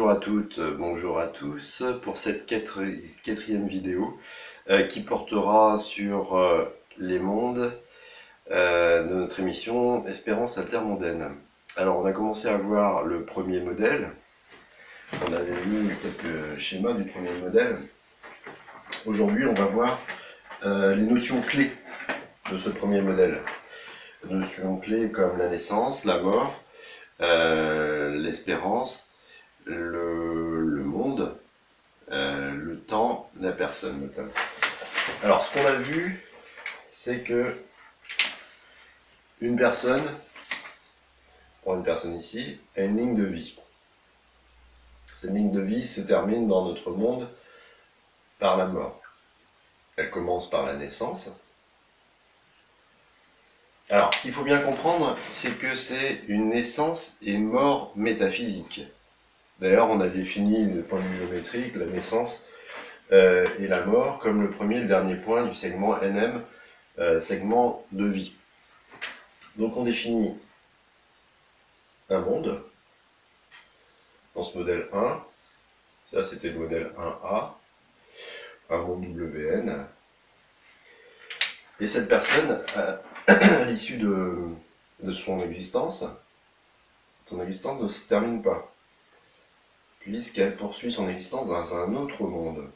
Bonjour à toutes, bonjour à tous pour cette quatrième vidéo qui portera sur les mondes de notre émission Espérance Altermondaine. Alors on a commencé à voir le premier modèle, on avait vu quelques schémas du premier modèle. Aujourd'hui on va voir les notions clés de ce premier modèle. Notions clés comme la naissance, la mort, l'espérance, le monde, le temps, la personne notamment. Alors ce qu'on a vu, c'est que une personne, pour une personne ici, a une ligne de vie. Cette ligne de vie se termine dans notre monde par la mort. Elle commence par la naissance. Alors, ce qu'il faut bien comprendre, c'est que c'est une naissance et mort métaphysique. D'ailleurs, on a défini, du point de vue géométrique, la naissance et la mort comme le premier et le dernier point du segment NM, segment de vie. Donc on définit un monde dans ce modèle 1, ça c'était le modèle 1A, un monde WN, et cette personne, à l'issue de son existence ne se termine pas, puisqu'elle poursuit son existence dans un autre monde,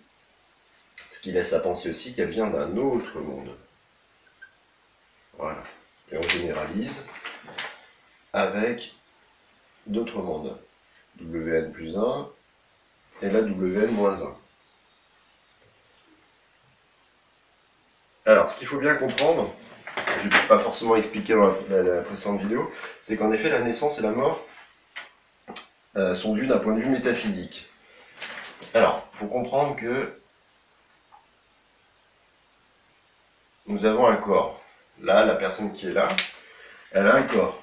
ce qui laisse à penser aussi qu'elle vient d'un autre monde. Voilà, et on généralise avec d'autres mondes, WN plus 1 et la WN moins 1. Alors, ce qu'il faut bien comprendre, je ne vais pas forcément expliquer dans la précédente vidéo, c'est qu'en effet, la naissance et la mort sont vues d'un point de vue métaphysique. Alors, il faut comprendre que nous avons un corps. Là, la personne qui est là, elle a un corps.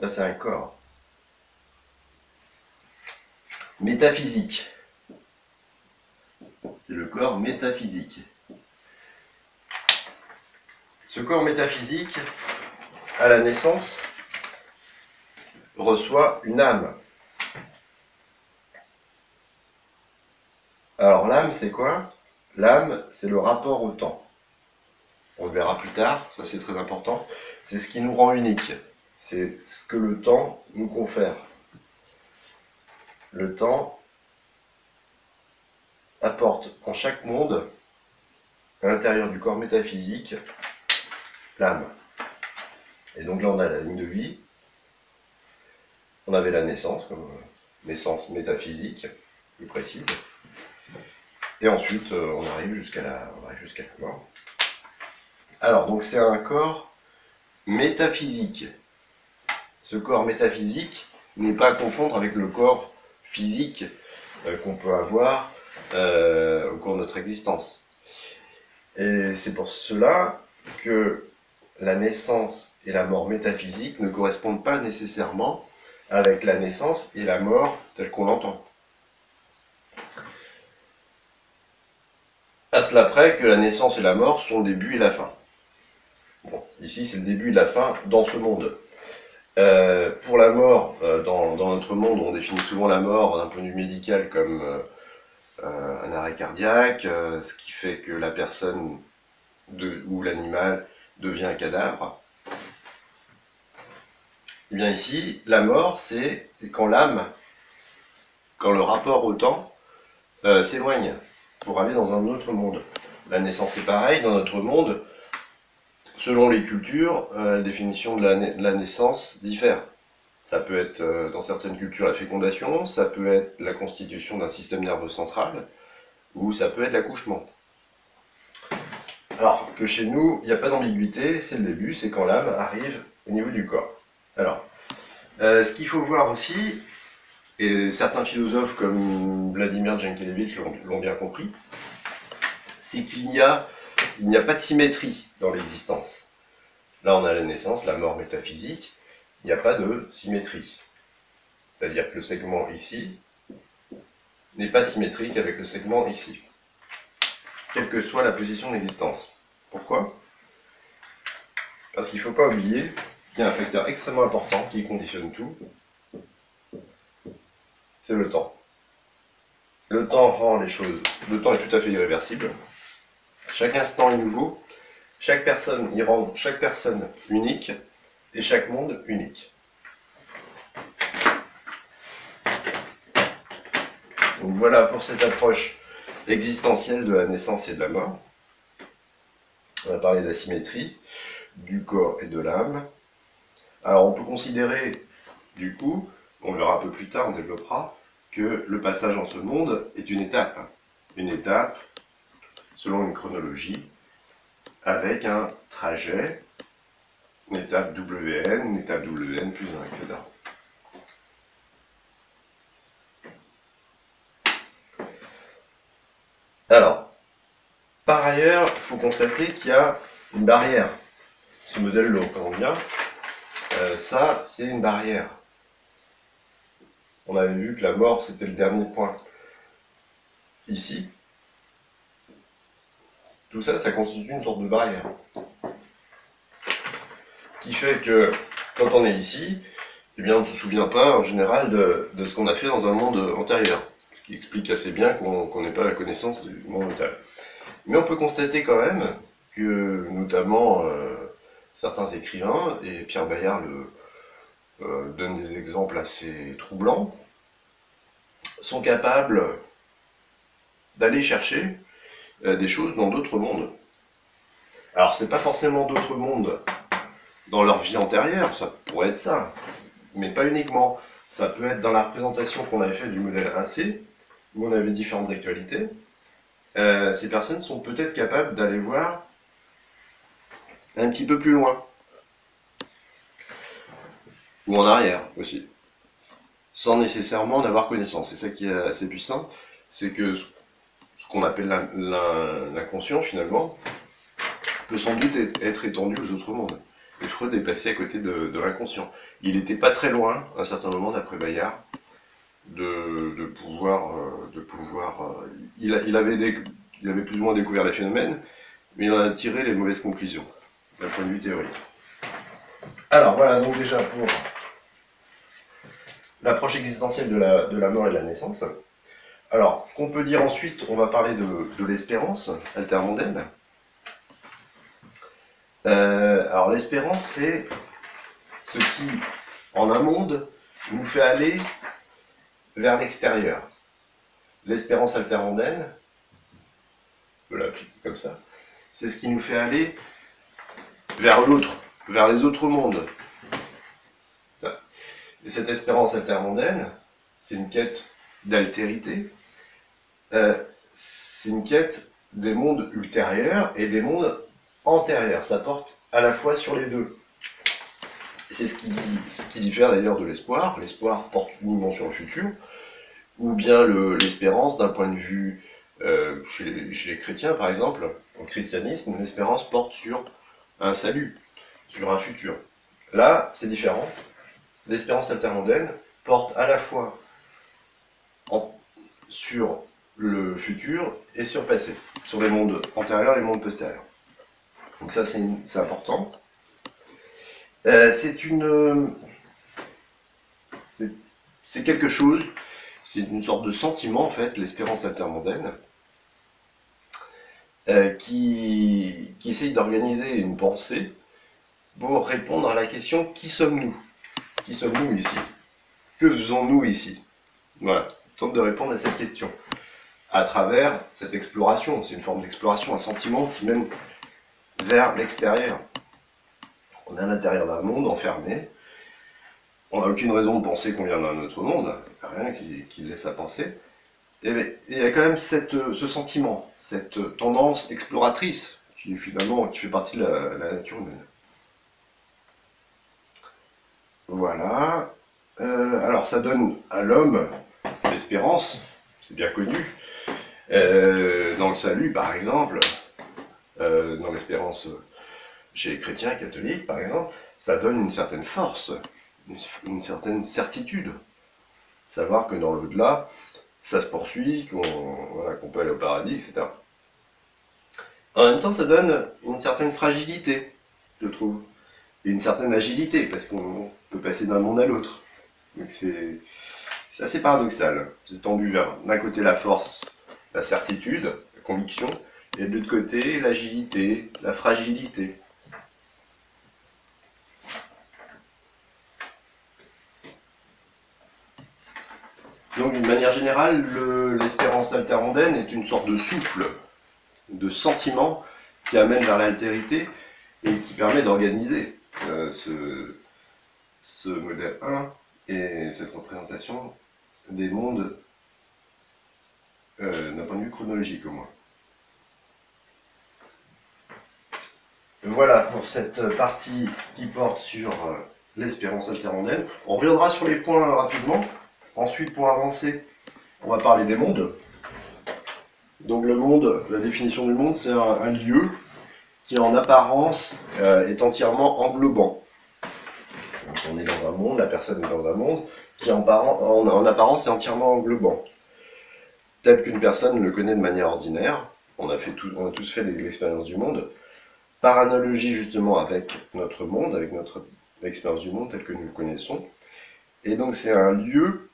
Ça, c'est un corps. Métaphysique. C'est le corps métaphysique. Ce corps métaphysique, à la naissance, reçoit une âme. Alors l'âme, c'est quoi? L'âme, c'est le rapport au temps. On le verra plus tard, ça c'est très important. C'est ce qui nous rend unique. C'est ce que le temps nous confère. Le temps apporte en chaque monde, à l'intérieur du corps métaphysique, l'âme. Et donc là on a la ligne de vie. On avait la naissance, comme naissance métaphysique, plus précise. Et ensuite, on arrive jusqu'à la mort. Alors, donc c'est un corps métaphysique. Ce corps métaphysique n'est pas à confondre avec le corps physique qu'on peut avoir au cours de notre existence. Et c'est pour cela que la naissance et la mort métaphysique ne correspondent pas nécessairement avec la naissance et la mort telle qu'on l'entend. À cela près que la naissance et la mort sont le début et la fin. Bon, ici c'est le début et la fin dans ce monde. Pour la mort, dans notre monde, on définit souvent la mort d'un point de vue médical comme un arrêt cardiaque, ce qui fait que la personne ou l'animal devient un cadavre. Et bien ici, la mort, c'est quand l'âme, quand le rapport au temps s'éloigne pour aller dans un autre monde. La naissance est pareil, dans notre monde, selon les cultures, la définition de la naissance diffère. Ça peut être, dans certaines cultures, la fécondation, ça peut être la constitution d'un système nerveux central, ou ça peut être l'accouchement. Alors que chez nous, il n'y a pas d'ambiguïté, c'est le début, c'est quand l'âme arrive au niveau du corps. Alors, ce qu'il faut voir aussi, et certains philosophes comme Vladimir Jankélévitch l'ont bien compris, c'est qu'il n'y a pas de symétrie dans l'existence. Là, on a la naissance, la mort métaphysique, il n'y a pas de symétrie. C'est-à-dire que le segment ici n'est pas symétrique avec le segment ici, quelle que soit la position de l'existence. Pourquoi? Parce qu'il ne faut pas oublier qu'il y a un facteur extrêmement important qui conditionne tout, c'est le temps. Le temps rend les choses... Le temps est tout à fait irréversible. Chaque instant est nouveau. Chaque personne y rend chaque personne unique et chaque monde unique. Donc voilà pour cette approche existentielle de la naissance et de la mort. On a parlé de la symétrie, du corps et de l'âme. Alors on peut considérer, du coup, on le verra un peu plus tard, on développera, que le passage en ce monde est une étape. Une étape, selon une chronologie, avec un trajet, une étape WN, une étape WN plus 1, etc. Alors, par ailleurs, il faut constater qu'il y a une barrière. Ce modèle-là, on comprend bien, ça, c'est une barrière. On avait vu que la mort, c'était le dernier point. Ici, tout ça, ça constitue une sorte de barrière. Qui fait que, quand on est ici, eh bien, on ne se souvient pas, en général, de ce qu'on a fait dans un monde antérieur. Ce qui explique assez bien qu'on n'ait pas la connaissance du monde mental. Mais on peut constater quand même que, notamment, certains écrivains, et Pierre Bayard donne des exemples assez troublants, sont capables d'aller chercher des choses dans d'autres mondes. Alors, c'est pas forcément d'autres mondes dans leur vie antérieure, ça pourrait être ça, mais pas uniquement. Ça peut être dans la représentation qu'on avait faite du modèle AC, où on avait différentes actualités. Ces personnes sont peut-être capables d'aller voir un petit peu plus loin, ou en arrière aussi, sans nécessairement en avoir connaissance. C'est ça qui est assez puissant, c'est que ce qu'on appelle l'inconscient finalement peut sans doute être étendu aux autres mondes. Et Freud est passé à côté de l'inconscient. Il n'était pas très loin, à un certain moment, d'après Bayard, de pouvoir... il avait plus ou moins découvert les phénomènes, mais il en a tiré les mauvaises conclusions, d'un point de vue théorique. Alors voilà, donc déjà pour l'approche existentielle de la mort et de la naissance. Alors, ce qu'on peut dire ensuite, on va parler de l'espérance altermondaine. Alors l'espérance, c'est ce qui, en un monde, nous fait aller vers l'extérieur. L'espérance altermondaine, je peux l'appliquer comme ça, c'est ce qui nous fait aller vers l'autre, vers les autres mondes. Ça. Et cette espérance altermondaine, c'est une quête d'altérité, c'est une quête des mondes ultérieurs et des mondes antérieurs. Ça porte à la fois sur les deux. C'est ce qui diffère d'ailleurs de l'espoir. L'espoir porte uniquement sur le futur, ou bien l'espérance d'un point de vue, chez les chrétiens par exemple, au christianisme, l'espérance porte sur un salut, sur un futur. Là, c'est différent. L'espérance altermondaine porte à la fois sur le futur et sur le passé, sur les mondes antérieurs et les mondes postérieurs. Donc ça, c'est important. C'est quelque chose, c'est une sorte de sentiment en fait, l'espérance altermondaine, qui essaye d'organiser une pensée pour répondre à la question « Qui sommes-nous » ? Qui sommes-nous ici ? Que faisons-nous ici ? Voilà, tente de répondre à cette question à travers cette exploration. C'est une forme d'exploration, un sentiment qui mène vers l'extérieur. On est à l'intérieur d'un monde enfermé. On n'a aucune raison de penser qu'on vient d'un autre monde. Il n'y a rien qui laisse à penser. Et il y a quand même ce sentiment, cette tendance exploratrice qui finalement fait partie de la nature humaine. Voilà. Alors ça donne à l'homme l'espérance, c'est bien connu. Dans le salut, par exemple, dans l'espérance chez les chrétiens catholiques, par exemple, ça donne une certaine force, une certaine certitude. Savoir que dans l'au-delà, ça se poursuit, qu'on peut aller au paradis, etc. En même temps, ça donne une certaine fragilité, je trouve, et une certaine agilité, parce qu'on peut passer d'un monde à l'autre. Donc C'est assez paradoxal. C'est tendu vers d'un côté la force, la certitude, la conviction, et de l'autre côté l'agilité, la fragilité. Donc d'une manière générale, l'espérance altermondaine est une sorte de souffle, de sentiment qui amène vers l'altérité et qui permet d'organiser ce modèle 1 et cette représentation des mondes d'un point de vue chronologique au moins. Voilà pour cette partie qui porte sur l'espérance altermondaine. On reviendra sur les points rapidement. Ensuite, pour avancer, on va parler des mondes. Donc le monde, la définition du monde, c'est un lieu qui en apparence est entièrement englobant. Donc on est dans un monde, la personne est dans un monde qui en apparence est entièrement englobant. Tel qu'une personne le connaît de manière ordinaire, on a tous fait l'expérience du monde, par analogie justement avec notre monde, avec notre expérience du monde tel que nous le connaissons. Et donc c'est un lieu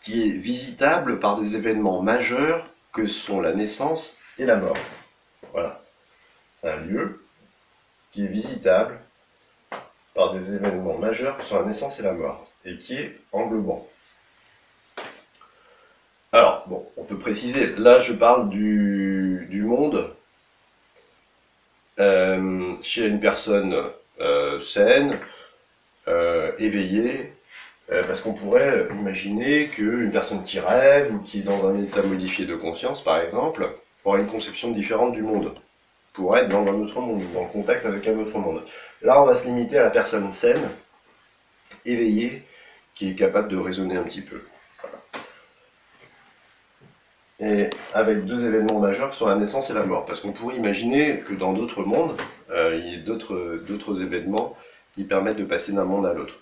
qui est visitable par des événements majeurs que sont la naissance et la mort. Voilà. Un lieu qui est visitable par des événements majeurs que sont la naissance et la mort, et qui est englobant. Alors, bon, on peut préciser, là je parle du monde chez une personne saine, éveillée, parce qu'on pourrait imaginer qu'une personne qui rêve ou qui est dans un état modifié de conscience, par exemple, aurait une conception différente du monde, pourrait être dans un autre monde, dans le contact avec un autre monde. Là, on va se limiter à la personne saine, éveillée, qui est capable de raisonner un petit peu. Voilà. Et avec deux événements majeurs qui sont la naissance et la mort, parce qu'on pourrait imaginer que dans d'autres mondes, il y ait d'autres événements qui permettent de passer d'un monde à l'autre.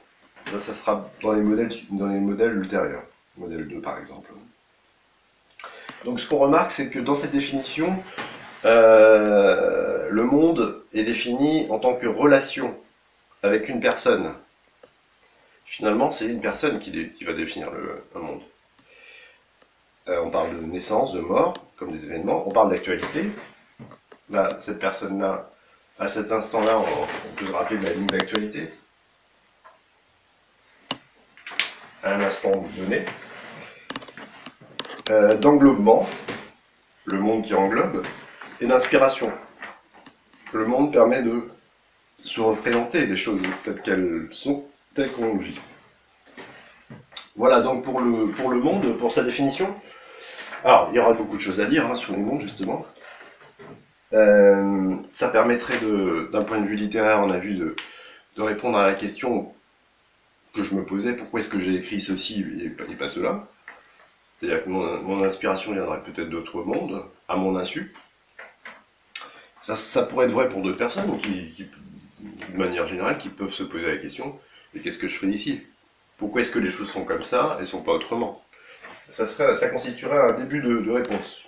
Ça sera dans les modèles ultérieurs, modèle 2 par exemple. Donc ce qu'on remarque, c'est que dans cette définition, le monde est défini en tant que relation avec une personne. Finalement, c'est une personne qui va définir un monde. On parle de naissance, de mort, comme des événements. On parle d'actualité. Là, cette personne-là, à cet instant-là, on peut se rappeler de la ligne d'actualité. À un instant donné. D'englobement, le monde qui englobe, et d'inspiration. Le monde permet de se représenter les choses telles qu'elles sont, telles qu'on le vit. Voilà donc pour le monde, pour sa définition. Alors, il y aura beaucoup de choses à dire sur les mondes, justement. Ça permettrait, d'un point de vue littéraire, on a vu, de répondre à la question que je me posais, pourquoi est-ce que j'ai écrit ceci et pas cela? C'est-à-dire que mon inspiration viendrait peut-être d'autres mondes, à mon insu. Ça pourrait être vrai pour d'autres personnes qui, de manière générale, qui peuvent se poser la question, mais qu'est-ce que je fais ici? Pourquoi est-ce que les choses sont comme ça et ne sont pas autrement? Ça constituerait un début de réponse.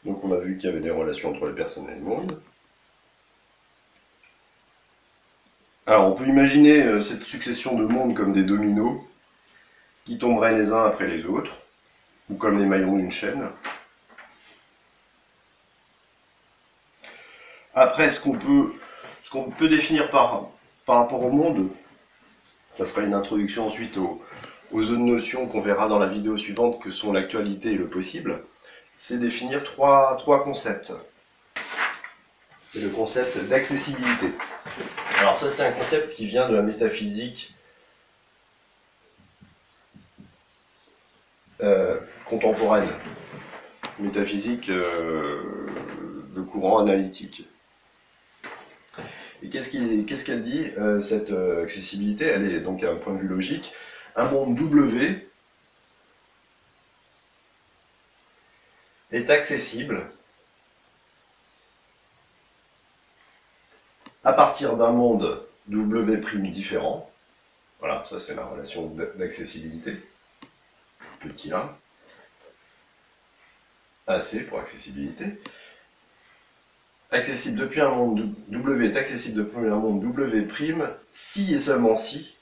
Donc on a vu qu'il y avait des relations entre les personnes et le monde. Alors on peut imaginer cette succession de mondes comme des dominos qui tomberaient les uns après les autres, ou comme les maillons d'une chaîne. Après, ce qu'on peut définir par rapport au monde, ça sera une introduction ensuite aux autres notions qu'on verra dans la vidéo suivante, que sont l'actualité et le possible, c'est définir trois concepts. C'est le concept d'accessibilité. Alors ça, c'est un concept qui vient de la métaphysique contemporaine, métaphysique de courant analytique. Et qu'est-ce qu'elle dit, cette accessibilité? Elle est donc à un point de vue logique. Un monde W est accessible à partir d'un monde W' différent. Voilà, ça c'est la relation d'accessibilité. Petit 1. AC pour accessibilité. accessible depuis un monde W est accessible depuis un monde W', si et seulement si,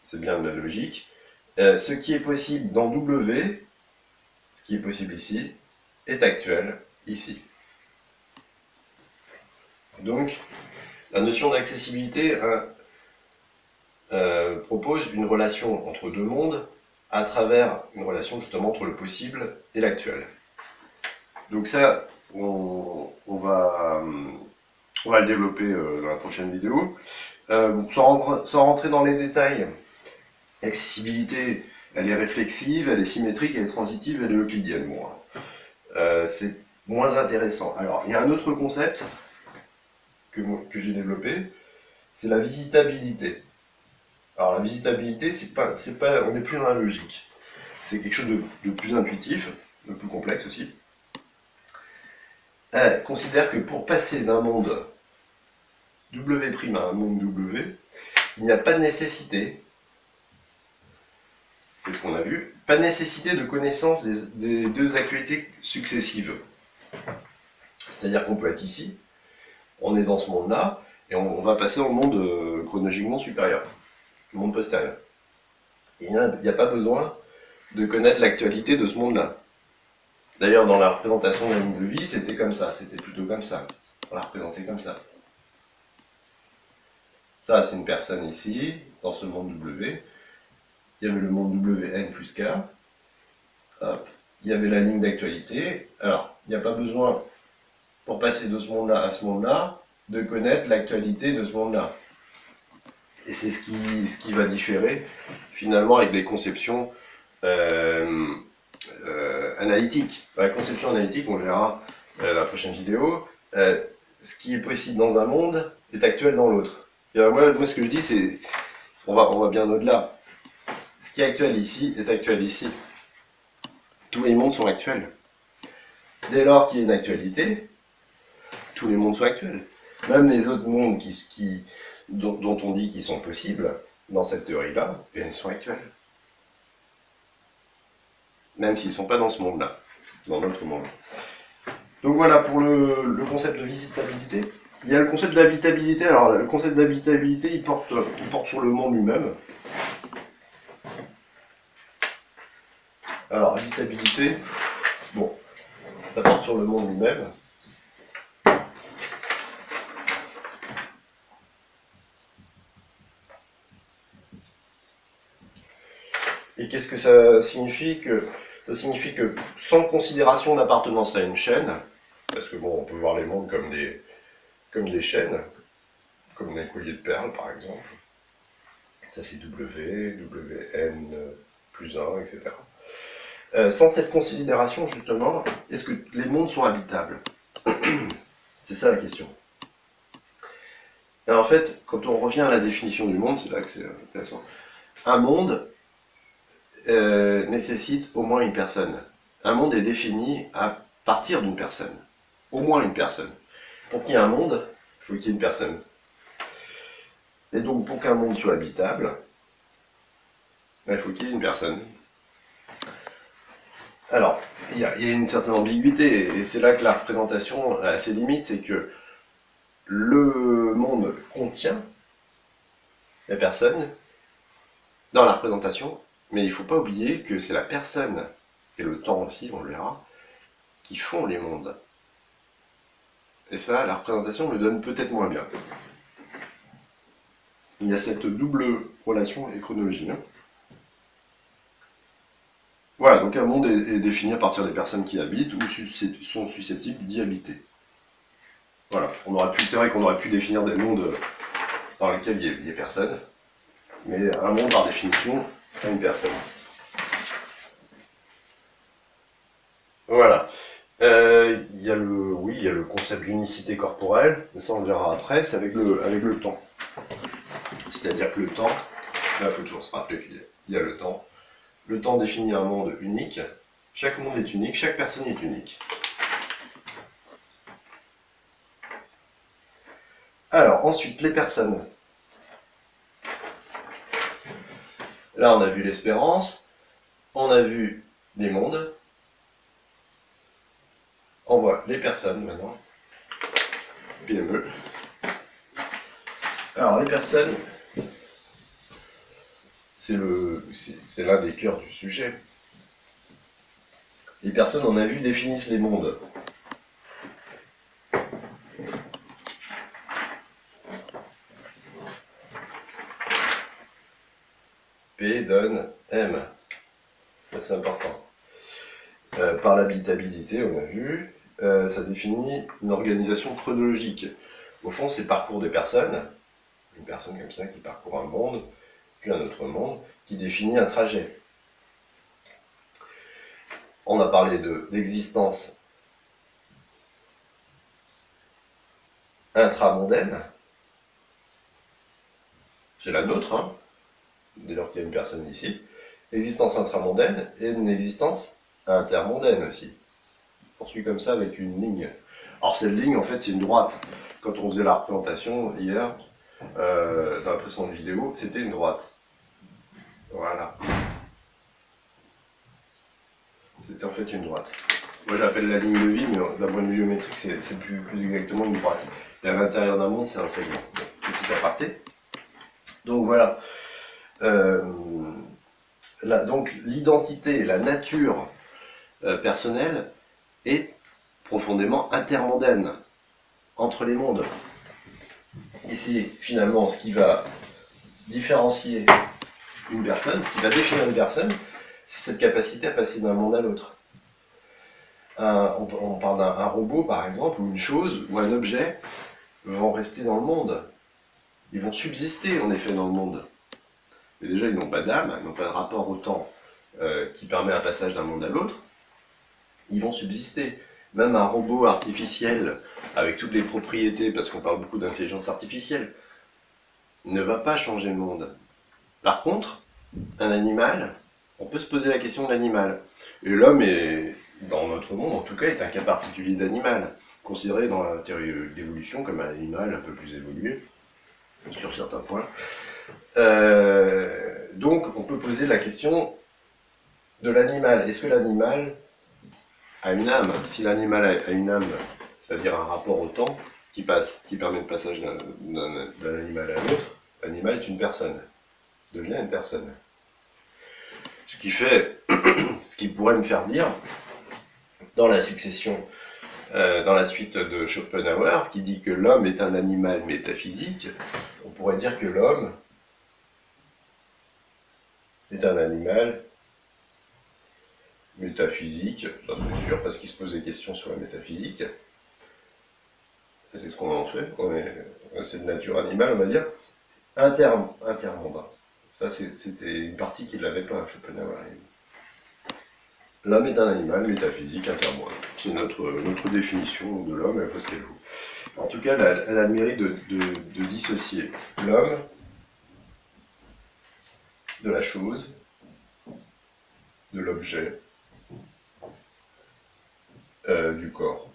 c'est bien la logique, ce qui est possible dans W, ce qui est possible ici, est actuel ici. Donc, la notion d'accessibilité propose une relation entre deux mondes à travers une relation justement entre le possible et l'actuel. Donc ça, on va le développer dans la prochaine vidéo. Sans rentrer dans les détails, l'accessibilité, elle est réflexive, elle est symétrique, elle est transitive, elle est euclidienne. Bon, c'est moins intéressant. Alors, il y a un autre concept que j'ai développé, c'est la visitabilité. Alors, la visitabilité, on n'est plus dans la logique. C'est quelque chose de plus intuitif, de plus complexe aussi. Considère que pour passer d'un monde W' à un monde W, il n'y a pas de nécessité, c'est ce qu'on a vu, pas de nécessité de connaissance des deux actualités successives. C'est-à-dire qu'on peut être ici, on est dans ce monde-là, et on va passer au monde chronologiquement supérieur, le monde postérieur. Il n'y a pas besoin de connaître l'actualité de ce monde-là. D'ailleurs, dans la représentation de la ligne de vie, c'était comme ça, c'était plutôt comme ça. On l'a représenté comme ça. Ça, c'est une personne ici, dans ce monde W. Il y avait le monde WN plus K. Hop. Il y avait la ligne d'actualité. Alors, il n'y a pas besoin, pour passer de ce monde-là à ce monde-là, de connaître l'actualité de ce monde-là. Et c'est ce qui va différer, finalement, avec les conceptions analytiques. Dans la conception analytique, on le verra dans la prochaine vidéo, ce qui est possible dans un monde est actuel dans l'autre. Moi, ce que je dis, c'est, on va bien au-delà. Ce qui est actuel ici est actuel ici. Tous les mondes sont actuels. Dès lors qu'il y a une actualité, tous les mondes sont actuels. Même les autres mondes dont on dit qu'ils sont possibles, dans cette théorie-là, ils sont actuels. Même s'ils ne sont pas dans ce monde-là, dans l'autre monde. Donc voilà pour le concept de visitabilité. Il y a le concept d'habitabilité. Alors le concept d'habitabilité, il porte sur le monde lui-même. Alors habitabilité, bon, ça porte sur le monde lui-même. Et qu'est-ce que ça signifie? Ça signifie que sans considération d'appartenance à une chaîne, parce que bon, on peut voir les mondes comme des chaînes, comme des colliers de perles par exemple. Ça c'est W, WN plus 1, etc. Sans cette considération justement, est-ce que les mondes sont habitables? C'est ça la question. Et en fait, quand on revient à la définition du monde, c'est là que c'est intéressant. Un monde nécessite au moins une personne. Un monde est défini à partir d'une personne. Au moins une personne. Pour qu'il y ait un monde, il faut qu'il y ait une personne. Et donc, pour qu'un monde soit habitable, il faut qu'il y ait une personne. Alors, il y a une certaine ambiguïté, et c'est là que la représentation a ses limites, c'est que le monde contient la personne dans la représentation, mais il ne faut pas oublier que c'est la personne, et le temps aussi, on le verra, qui font les mondes. Et ça, la représentation le donne peut-être moins bien. Il y a cette double relation et chronologie. Voilà, donc un monde est défini à partir des personnes qui habitent ou sont susceptibles d'y habiter. Voilà, c'est vrai qu'on aurait pu définir des mondes dans lesquels il n'y a personne, mais un monde par définition a une personne. Voilà. Il y a le concept d'unicité corporelle, mais ça on le verra après, c'est avec le temps. C'est-à-dire que le temps, là il faut toujours se rappeler qu'il y a le temps. Le temps définit un monde unique, chaque monde est unique, chaque personne est unique. Alors, ensuite, les personnes. Là, on a vu l'espérance, on a vu les mondes, on voit les personnes maintenant. PME. Alors, les personnes, c'est l'un des cœurs du sujet. Les personnes, on a vu, définissent les mondes. P donne M. Ça, c'est important. Par l'habitabilité, on a vu, ça définit une organisation chronologique. Au fond, c'est le parcours des personnes, une personne comme ça qui parcourt un monde, puis un autre monde, qui définit un trajet. On a parlé d'existence intramondaine, c'est la nôtre, hein, dès lors qu'il y a une personne ici, existence intramondaine et une existence intermondaine aussi. On poursuit comme ça avec une ligne. Alors cette ligne, en fait, c'est une droite. Quand on faisait la représentation hier, dans la précédente vidéo, c'était une droite. Voilà. C'était en fait une droite. Moi j'appelle la ligne de vie, mais d'un point de vue géométrique, c'est plus exactement une droite. Et à l'intérieur d'un monde, c'est un segment. Bon, petit aparté. Donc voilà. Donc l'identité, la nature personnelle est profondément intermondaine, entre les mondes. Et c'est finalement ce qui va différencier une personne, ce qui va définir une personne, c'est cette capacité à passer d'un monde à l'autre. On parle d'un robot, par exemple, ou une chose, ou un objet, vont rester dans le monde. Ils vont subsister, en effet, dans le monde. Et déjà, ils n'ont pas d'âme, ils n'ont pas de rapport au temps qui permet un passage d'un monde à l'autre. Ils vont subsister. Même un robot artificiel, avec toutes les propriétés, parce qu'on parle beaucoup d'intelligence artificielle, ne va pas changer le monde. Par contre, un animal, on peut se poser la question de l'animal. Et l'homme est, dans notre monde en tout cas, est un cas particulier d'animal, considéré dans la théorie de l'évolution comme un animal un peu plus évolué, sur certains points. Donc on peut poser la question de l'animal. Est-ce que l'animal a une âme? Si l'animal a une âme, c'est-à-dire un rapport au temps qui permet le passage d'un animal à l'autre, l'animal est une personne, devient une personne. Ce qui fait, ce qui pourrait me faire dire, dans la succession, dans la suite de Schopenhauer, qui dit que l'homme est un animal métaphysique, on pourrait dire que l'homme est un animal métaphysique, ça c'est sûr, parce qu'il se pose des questions sur la métaphysique. C'est ce qu'on en fait, c'est de nature animale, on va dire, intermondain. Ça, c'était une partie qu'il n'avait pas, Schopenhauer. L'homme est un animal métaphysique intermondain. C'est notre définition de l'homme, elle vaut ce qu'elle vaut. En tout cas, elle a le mérite de dissocier l'homme de la chose, de l'objet, du corps,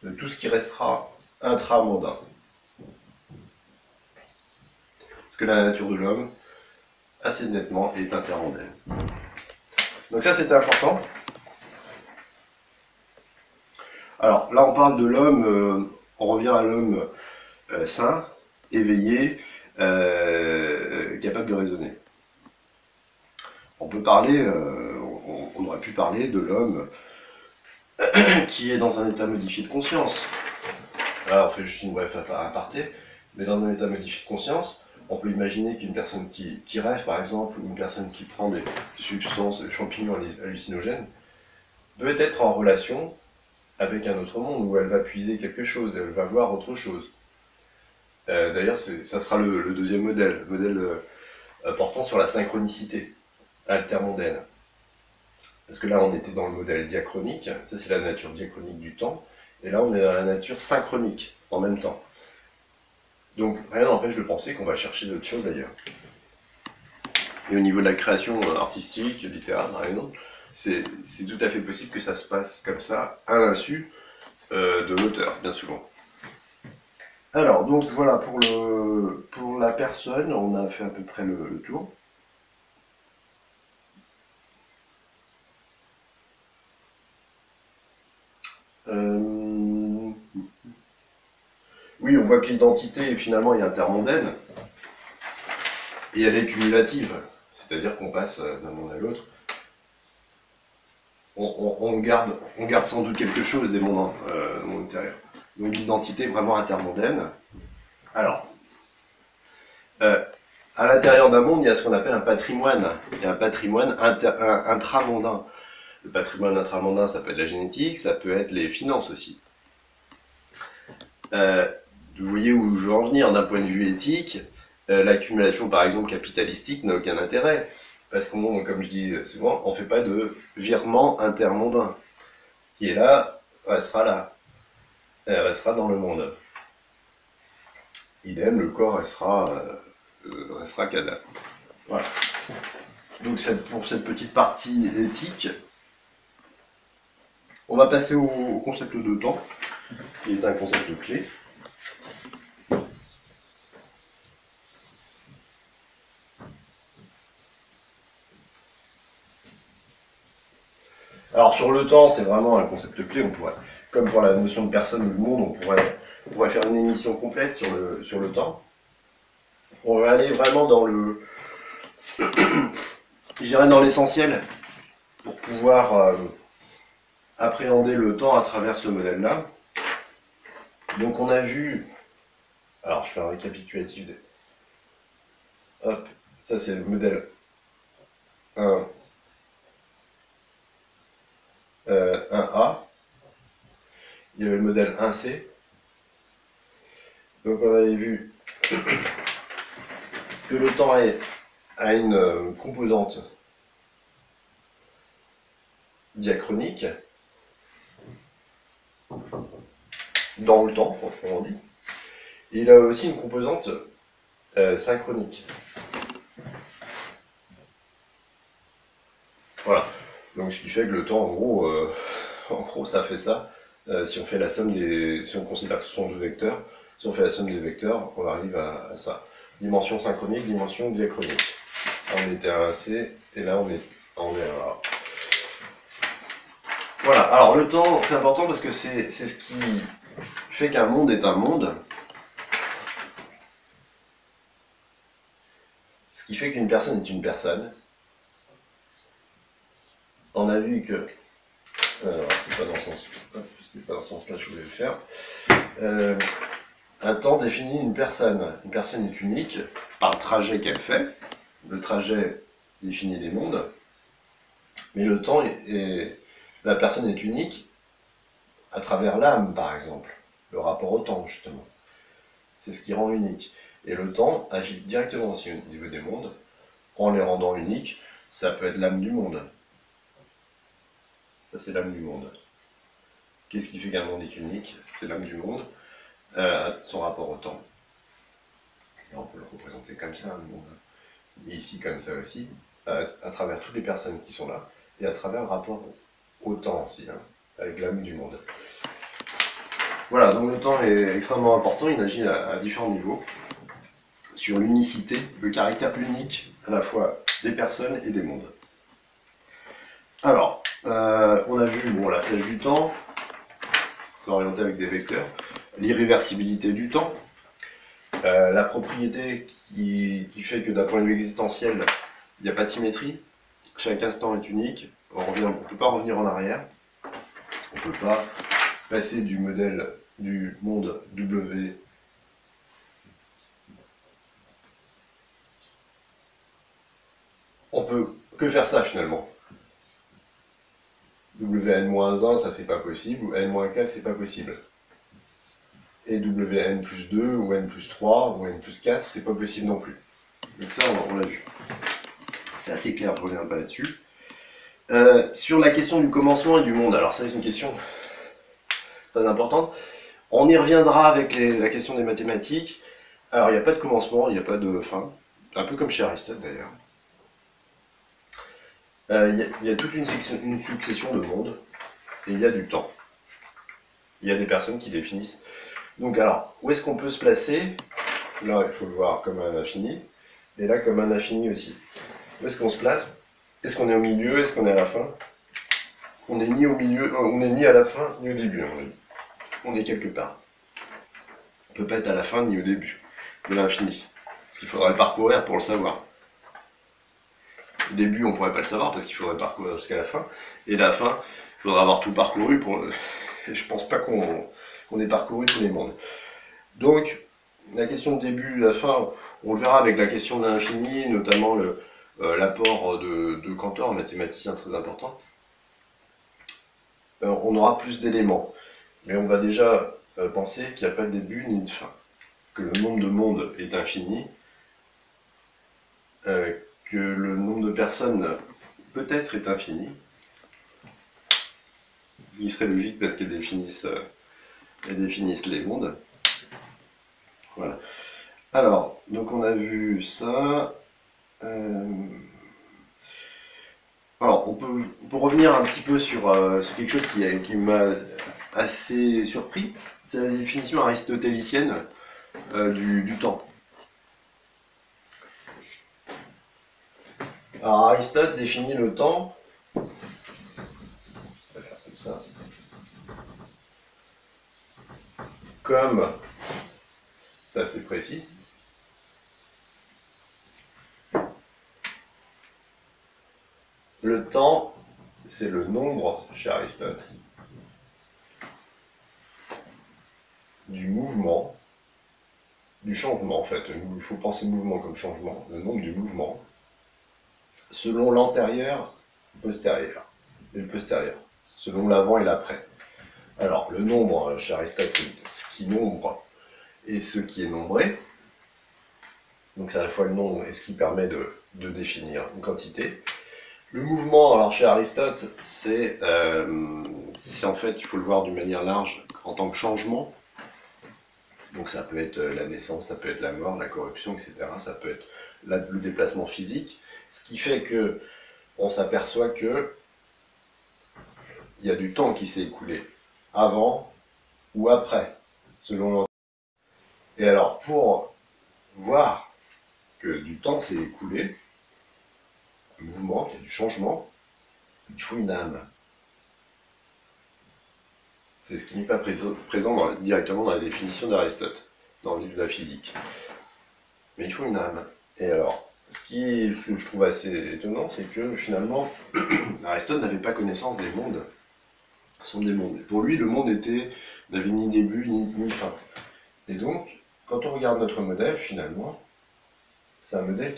de tout ce qui restera intramondain. Parce que la nature de l'homme, assez nettement, est intermondaine. Donc ça, c'était important. Alors là, on parle de l'homme, on revient à l'homme sain, éveillé, capable de raisonner. On peut parler, on aurait pu parler de l'homme qui est dans un état modifié de conscience. Là, on fait juste une brève aparté, mais dans un état modifié de conscience, on peut imaginer qu'une personne qui rêve, par exemple, ou une personne qui prend des substances, des champignons hallucinogènes, peut être en relation avec un autre monde où elle va puiser quelque chose, elle va voir autre chose. D'ailleurs, ça sera le deuxième modèle, portant sur la synchronicité altermondaine. Parce que là, on était dans le modèle diachronique, ça c'est la nature diachronique du temps, et là, on est dans la nature synchronique, en même temps. Donc, rien n'empêche de penser qu'on va chercher d'autres choses ailleurs. Et au niveau de la création artistique, littéraire, par exemple, c'est tout à fait possible que ça se passe comme ça, à l'insu de l'auteur, bien souvent. Alors, donc voilà, pour la personne, on a fait à peu près le tour. Oui, on voit que l'identité finalement est intermondaine et elle est cumulative, c'est-à-dire qu'on passe d'un monde à l'autre. On garde sans doute quelque chose des mondes intérieurs. Donc l'identité est vraiment intermondaine. Alors, à l'intérieur d'un monde, il y a ce qu'on appelle un patrimoine. Il y a un patrimoine intramondain. Le patrimoine intramondain, ça peut être la génétique, ça peut être les finances aussi. Vous voyez où je veux en venir d'un point de vue éthique. L'accumulation, par exemple, capitalistique n'a aucun intérêt. Parce qu'on, comme je dis souvent, on ne fait pas de virement intermondain. Ce qui est là, restera là. Elle restera dans le monde. Idem, le corps restera cadavre. Voilà. Donc pour cette petite partie éthique, on va passer au concept de temps, qui est un concept clé. Alors sur le temps, c'est vraiment un concept clé. On pourrait, comme pour la notion de personne ou de monde, on pourrait faire une émission complète sur le temps. On va aller vraiment dans je dirais dans l'essentiel, pour pouvoir appréhender le temps à travers ce modèle-là. Donc on a vu, alors je fais un récapitulatif. Hop, ça c'est le modèle 1. 1A, il y avait le modèle 1C. Donc on avait vu que le temps a une composante diachronique dans le temps, proprement dit. Et il a aussi une composante synchronique. Voilà. Donc ce qui fait que le temps, en gros ça fait ça. Si on fait la somme si on considère que ce sont deux vecteurs, si on fait la somme des vecteurs, on arrive à ça. Dimension synchronique, dimension diachronique. Là, on était à 1C, et là on est à A. Voilà, alors le temps c'est important parce que c'est ce qui fait qu'un monde est un monde. Ce qui fait qu'une personne est une personne. On a vu que alors, c'est pas dans ce sens-là que je voulais le faire. Un temps définit une personne. Une personne est unique par le trajet qu'elle fait. Le trajet définit les mondes. Mais le temps la personne est unique à travers l'âme, par exemple. Le rapport au temps, justement. C'est ce qui rend unique. Et le temps agit directement aussi au niveau des mondes. En les rendant uniques, ça peut être l'âme du monde. Ça, c'est l'âme du monde. Qu'est-ce qui fait qu'un monde est unique? C'est l'âme du monde, son rapport au temps. Là, on peut le représenter comme ça, le monde. Et ici, comme ça aussi, à travers toutes les personnes qui sont là, et à travers le rapport au temps aussi, hein, avec l'âme du monde. Voilà, donc le temps est extrêmement important, il agit à différents niveaux, sur l'unicité, le caractère unique, à la fois des personnes et des mondes. Alors, on a vu la flèche du temps, c'est orienté avec des vecteurs, l'irréversibilité du temps, la propriété qui fait que d'un point de vue existentiel, il n'y a pas de symétrie, chaque instant est unique, on ne peut pas revenir en arrière, on ne peut pas passer du modèle du monde W on peut que faire ça finalement. Wn-1, ça c'est pas possible, ou n-4 c'est pas possible. Et Wn plus 2, ou n plus 3, ou n plus 4, c'est pas possible non plus. Donc ça, on l'a vu. C'est assez clair, je ne reviens pas là-dessus. Sur la question du commencement et du monde, alors ça c'est une question très importante. On y reviendra avec la question des mathématiques. Alors il n'y a pas de commencement, il n'y a pas de fin. Un peu comme chez Aristote d'ailleurs. Il y a toute une succession de mondes, et il y a du temps. Il y a des personnes qui définissent. Donc alors, où est-ce qu'on peut se placer? Là, il faut le voir comme un infini, et là comme un infini aussi. Où est-ce qu'on se place? Est-ce qu'on est au milieu? Est-ce qu'on est à la fin? On n'est ni au milieu, on n'est ni à la fin, ni au début, on est quelque part. ne peut pas être à la fin ni au début de l'infini. Parce qu'il faudrait le parcourir pour le savoir. Au début, on ne pourrait pas le savoir parce qu'il faudrait parcourir jusqu'à la fin. Et la fin, il faudra avoir tout parcouru pour. Je pense pas qu'on ait parcouru tous les mondes. Donc, la question de début, la fin, on le verra avec la question de l'infini, notamment l'apport de Cantor, un mathématicien très important. On aura plus d'éléments. Mais on va déjà penser qu'il n'y a pas de début ni de fin. Que le nombre de mondes est infini. Que le nombre de personnes peut-être est infini. Il serait logique parce qu'elles définissent les mondes. Voilà. Alors, donc on a vu ça. Alors, on peut revenir un petit peu sur quelque chose qui m'a assez surpris. C'est la définition aristotélicienne du temps. Alors, Aristote définit le temps. On va faire comme ça. Comme, c'est assez précis, le temps, c'est le nombre, chez Aristote, du mouvement, du changement en fait. Il faut penser mouvement comme changement, le nombre du mouvement, selon l'antérieur, le postérieur, et le postérieur, selon l'avant et l'après. Alors, le nombre, chez Aristote, c'est ce qui nombre et ce qui est nombré. Donc c'est à la fois le nombre et ce qui permet de définir une quantité. Le mouvement, alors chez Aristote, c'est en fait, il faut le voir d'une manière large en tant que changement. Donc ça peut être la naissance, ça peut être la mort, la corruption, etc. Ça peut être le déplacement physique. Ce qui fait que on s'aperçoit que il y a du temps qui s'est écoulé avant ou après, selon. Et alors pour voir que du temps s'est écoulé, un mouvement, qu'il y a du changement, il faut une âme. C'est ce qui n'est pas présent directement dans la définition d'Aristote, dans le livre de la physique. Mais il faut une âme. Et alors, ce que je trouve assez étonnant, c'est que finalement, Aristote n'avait pas connaissance des mondes. Ce sont des mondes. Pour lui, le monde n'avait ni début ni fin. Et donc, quand on regarde notre modèle, finalement, c'est un modèle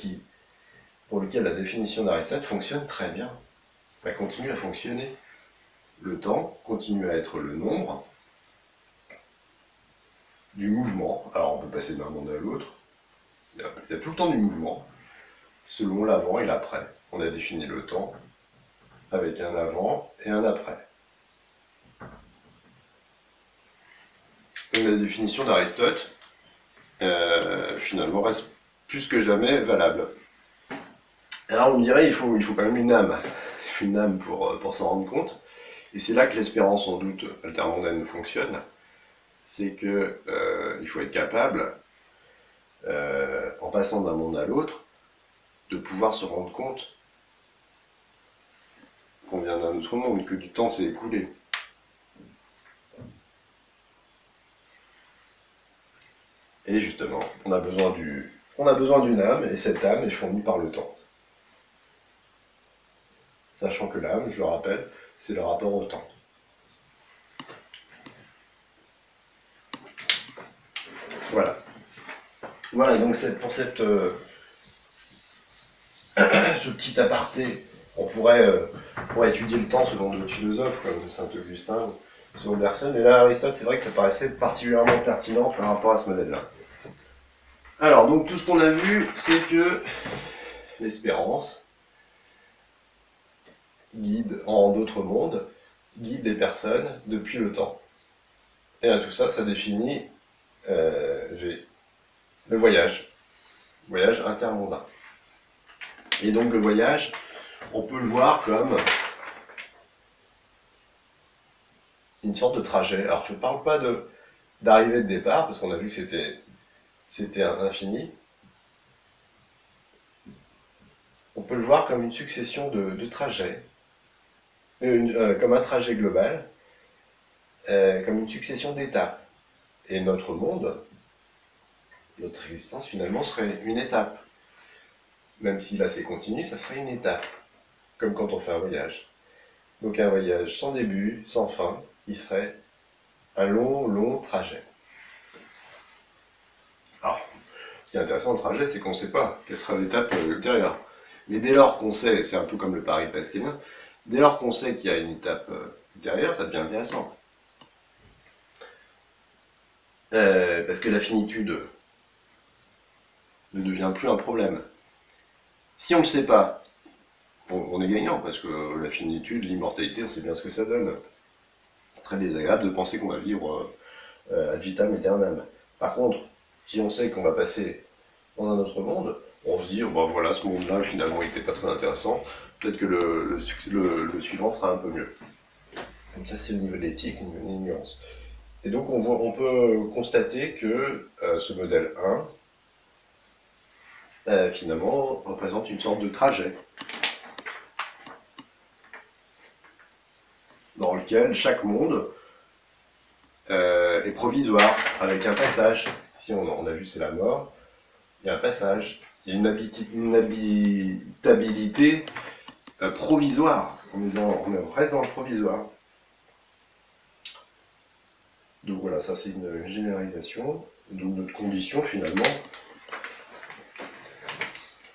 pour lequel la définition d'Aristote fonctionne très bien. Ça continue à fonctionner. Le temps continue à être le nombre du mouvement. Alors on peut passer d'un monde à l'autre. Il y a tout le temps du mouvement, selon l'avant et l'après. On a défini le temps avec un avant et un après. Donc la définition d'Aristote, finalement, reste plus que jamais valable. Alors on me dirait, il faut quand même une âme. Une âme pour s'en rendre compte. Et c'est là que l'espérance, sans doute, altermondaine fonctionne. C'est que il faut être capable, en passant d'un monde à l'autre, de pouvoir se rendre compte qu'on vient d'un autre monde, que du temps s'est écoulé. Et justement, on a besoin d'une âme, et cette âme est fournie par le temps. Sachant que l'âme, je le rappelle, c'est le rapport au temps. Voilà. Voilà, donc pour ce petit aparté, on pourrait étudier le temps selon d'autres philosophes comme Saint-Augustin, selon Bergson, et là Aristote, c'est vrai que ça paraissait particulièrement pertinent par rapport à ce modèle-là. Alors, donc tout ce qu'on a vu, c'est que l'espérance guide en d'autres mondes, guide les personnes depuis le temps. Et à tout ça, ça définit le voyage intermondain. Et donc le voyage, on peut le voir comme une sorte de trajet. Alors je ne parle pas d'arrivée de départ, parce qu'on a vu que c'était infini. On peut le voir comme une succession de trajets, comme un trajet global, comme une succession d'étapes. Et notre monde, Notre existence finalement serait une étape. Même si là c'est continu, ça serait une étape. Comme quand on fait un voyage. Donc un voyage sans début, sans fin, il serait un long, long trajet. Alors, ce qui est intéressant dans le trajet, c'est qu'on ne sait pas quelle sera l'étape ultérieure. Mais dès lors qu'on sait, c'est un peu comme le pari pascalien, dès lors qu'on sait qu'il y a une étape ultérieure, ça devient intéressant. Parce que la finitude ne devient plus un problème. Si on ne le sait pas, on est gagnant, parce que la finitude, l'immortalité, on sait bien ce que ça donne. Très désagréable de penser qu'on va vivre ad vitam aeternam. Par contre, si on sait qu'on va passer dans un autre monde, on se dit, bon voilà, ce monde-là, finalement, il n'était pas très intéressant, peut-être que le suivant sera un peu mieux. Comme ça, c'est le niveau de l'éthique, une nuance. Et donc, on peut constater que ce modèle 1, finalement, représente une sorte de trajet dans lequel chaque monde est provisoire, avec un passage. Si on a vu c'est la mort, il y a un passage, il y a une habitabilité provisoire. On est presque dans le provisoire. Donc voilà, ça c'est une généralisation. Donc notre condition finalement,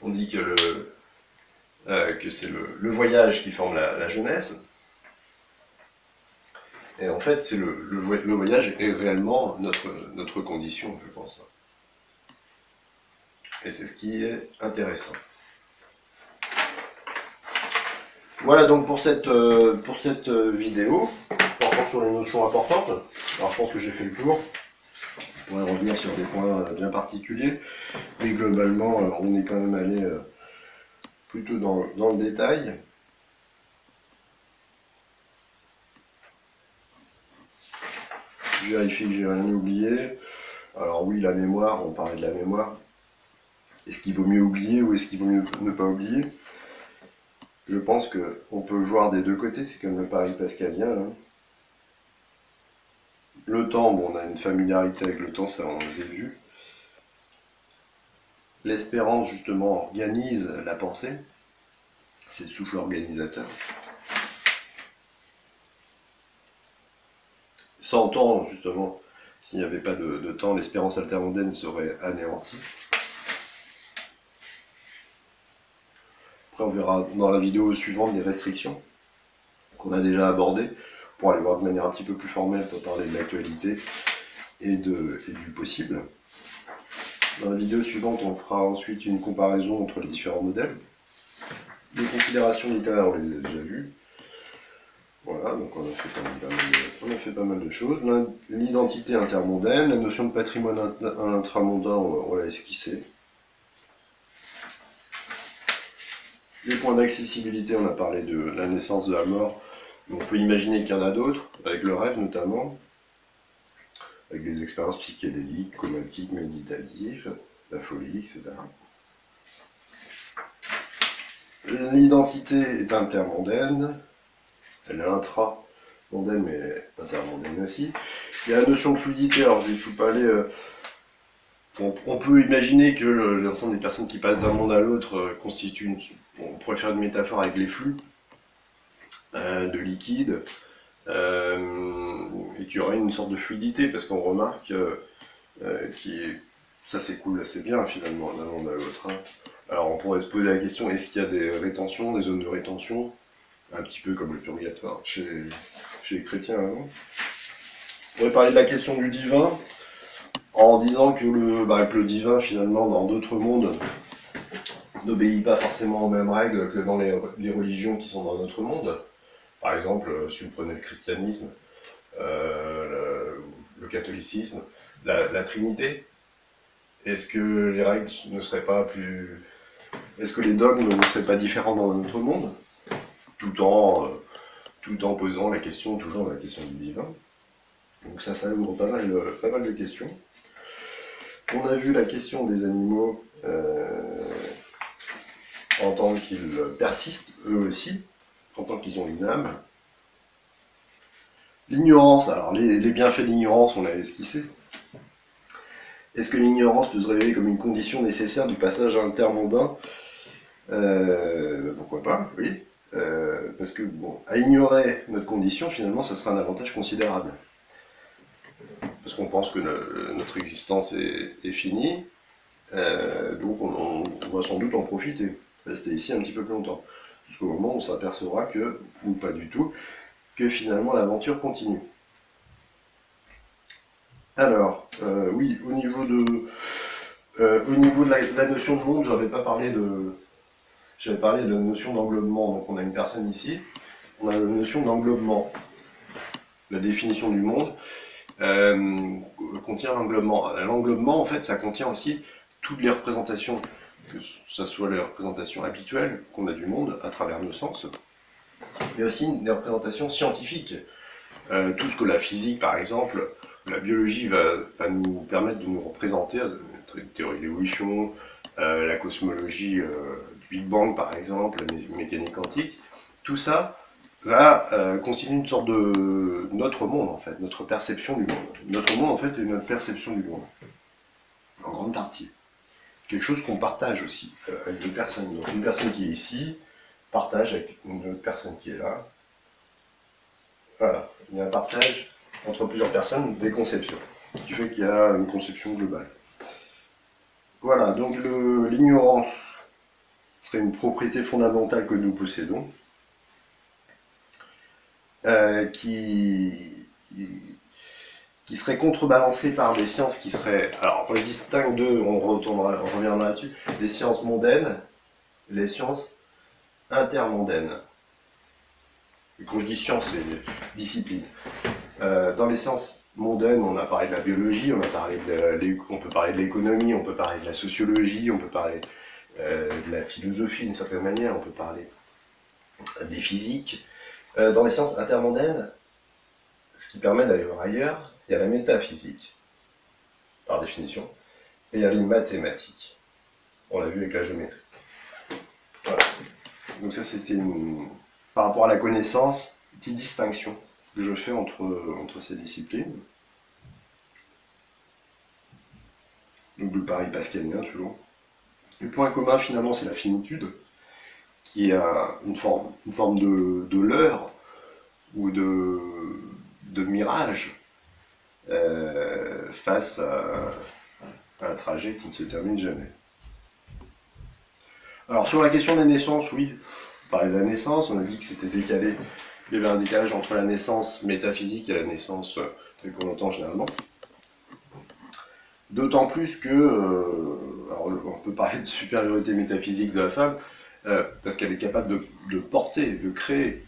on dit que c'est le voyage qui forme la jeunesse. Et en fait, c'est le voyage est réellement notre condition, je pense. Et c'est ce qui est intéressant. Voilà donc pour cette vidéo, portant sur les notions importantes. Alors je pense que j'ai fait le tour. On pourrait revenir sur des points bien particuliers. Mais globalement, on est quand même allé plutôt dans le détail. Je vérifie que j'ai rien oublié. Alors oui, la mémoire, on parlait de la mémoire. Est-ce qu'il vaut mieux oublier ou est-ce qu'il vaut mieux ne pas oublier? Je pense qu'on peut jouer des deux côtés, c'est comme le pari pascalien. Hein. Le temps, bon, on a une familiarité avec le temps, ça on l'a vu. L'espérance, justement, organise la pensée. C'est le souffle organisateur. Sans temps, justement, s'il n'y avait pas de temps, l'espérance altermondaine serait anéantie. Après, on verra dans la vidéo suivante des restrictions qu'on a déjà abordées, pour aller voir de manière un petit peu plus formelle, pour parler de l'actualité et du possible. Dans la vidéo suivante, on fera ensuite une comparaison entre les différents modèles. Les considérations littéraires, on les a déjà vues. Voilà, donc on a fait pas mal de choses. L'identité intermondaine, la notion de patrimoine intramondain, on l'a esquissé. Les points d'accessibilité, on a parlé de la naissance, de la mort. On peut imaginer qu'il y en a d'autres, avec le rêve notamment, avec des expériences psychédéliques, comatiques, méditatives, la folie, etc. L'identité est intermondaine, elle est intramondaine mais intermondaine aussi. Il y a la notion de fluidité, alors je ne suis pas allé... on peut imaginer que l'ensemble des personnes qui passent d'un monde à l'autre constituent on pourrait faire une métaphore avec les flux de liquide, et qu'il y aurait une sorte de fluidité, parce qu'on remarque ça s'écoule assez bien finalement d'un monde à l'autre. Hein. Alors on pourrait se poser la question, est-ce qu'il y a des rétentions, des zones de rétention, un petit peu comme le purgatoire chez les chrétiens avant. On pourrait parler de la question du divin, en disant que le divin finalement dans d'autres mondes n'obéit pas forcément aux mêmes règles que dans les religions qui sont dans notre monde. Par exemple, si vous prenez le christianisme, le catholicisme, la Trinité, est-ce que les règles ne seraient pas plus... Est-ce que les dogmes ne seraient pas différents dans notre monde, tout en posant la question, toujours la question du divin. Donc ça ouvre pas mal de questions. On a vu la question des animaux en tant qu'ils persistent, eux aussi, en tant qu'ils ont une âme. L'ignorance, alors les bienfaits de l'ignorance, on l'a esquissé. Est-ce que l'ignorance peut se révéler comme une condition nécessaire du passage intermondain? Pourquoi pas, oui. Parce que, bon, à ignorer notre condition, finalement, ça sera un avantage considérable. Parce qu'on pense que notre existence est finie, donc on va sans doute en profiter, rester ici un petit peu plus longtemps. Jusqu'au moment où on s'apercevra que, ou pas du tout, que finalement l'aventure continue. Alors, oui, au niveau de la notion de monde, j'avais parlé de la notion d'englobement. Donc on a une personne ici, on a la notion d'englobement. La définition du monde contient l'englobement. L'englobement, en fait, ça contient aussi toutes les représentations, que ce soit les représentations habituelles qu'on a du monde à travers nos sens, mais aussi des représentations scientifiques. Tout ce que la physique, par exemple, la biologie va nous permettre de nous représenter, la théorie de l'évolution, la cosmologie du Big Bang, par exemple, la mécanique quantique, tout ça va constituer une sorte de notre monde, en fait, notre perception du monde. Notre monde, en fait, est notre perception du monde, en grande partie. Quelque chose qu'on partage aussi avec deux personnes. Donc une personne qui est ici partage avec une autre personne qui est là. Voilà, il y a un partage entre plusieurs personnes des conceptions, ce qui fait qu'il y a une conception globale. Voilà, donc l'ignorance serait une propriété fondamentale que nous possédons, qui serait contrebalancée par des sciences qui seraient... Alors, on distingue deux, on reviendra là-dessus, les sciences mondaines et les sciences intermondaines. Et quand je dis science, c'est discipline. Dans les sciences mondaines, on a parlé de la biologie, on peut parler de l'économie, on peut parler de la sociologie, on peut parler de la philosophie d'une certaine manière, on peut parler des physiques. Dans les sciences intermondaines, ce qui permet d'aller voir ailleurs, il y a la métaphysique, par définition, et il y a les mathématiques. On l'a vu avec la géométrie. Voilà. Donc ça, c'était par rapport à la connaissance, une petite distinction que je fais entre ces disciplines. Donc le pari pascalien, toujours. Le point commun, finalement, c'est la finitude, qui est une forme de leurre ou de mirage face à un trajet qui ne se termine jamais. Alors sur la question des naissances, oui, on parlait de la naissance, on a dit que c'était décalé, il y avait un décalage entre la naissance métaphysique et la naissance telle qu'on l'entend généralement. D'autant plus que, alors on peut parler de supériorité métaphysique de la femme, parce qu'elle est capable de porter, de créer,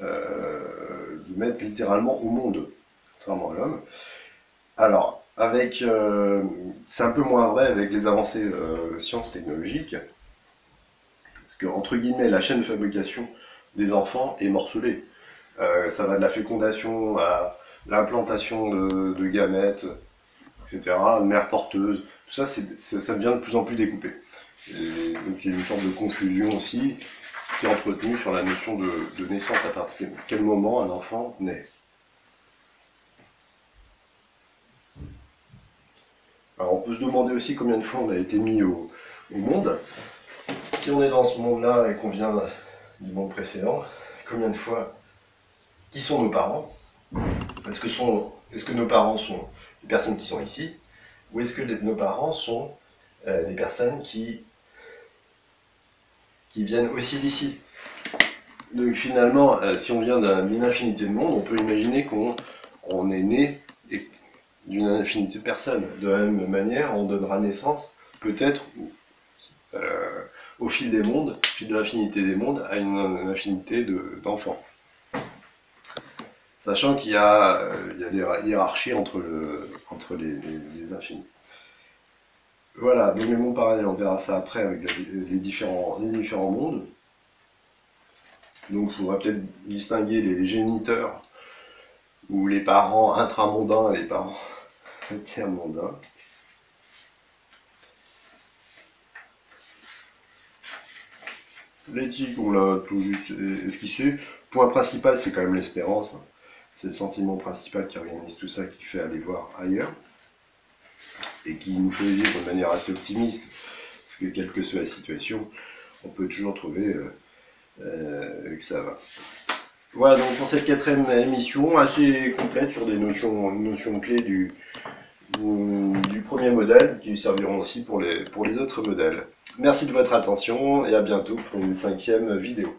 de mettre littéralement au monde, contrairement à l'homme. Alors, c'est un peu moins vrai avec les avancées sciences technologiques, parce que, entre guillemets, la chaîne de fabrication des enfants est morcelée. Ça va de la fécondation à l'implantation de gamètes, etc., mère porteuse, tout ça, ça devient de plus en plus découpé. Et donc il y a une sorte de confusion aussi qui est entretenue sur la notion de naissance, à partir de quel moment un enfant naît. Alors on peut se demander aussi combien de fois on a été mis au monde. Si on est dans ce monde-là et qu'on vient du monde précédent, combien de fois, qui sont nos parents? Est-ce que nos parents sont les personnes qui sont ici, ou est-ce que nos parents sont des personnes qui viennent aussi d'ici? Donc finalement, si on vient d'une infinité de mondes, on peut imaginer qu'on est né d'une infinité de personnes. De la même manière, on donnera naissance, peut-être, au fil des mondes, au fil de l'infinité des mondes, à une infinité d'enfants. Sachant qu'il y a des hiérarchies entre les infinis. Voilà, donc les mondes parallèles, on verra ça après avec les différents mondes. Donc il faudra peut-être distinguer les géniteurs, ou les parents intramondains et les parents intermondains. L'éthique, on l'a tout juste esquissé. Le point principal, c'est quand même l'espérance. C'est le sentiment principal qui organise tout ça, qui fait aller voir ailleurs. et qui nous fait vivre de manière assez optimiste, parce que quelle que soit la situation, on peut toujours trouver que ça va. Voilà donc pour cette 4e émission, assez complète sur des notions clés du premier modèle, qui serviront aussi pour les autres modèles. Merci de votre attention et à bientôt pour une 5e vidéo.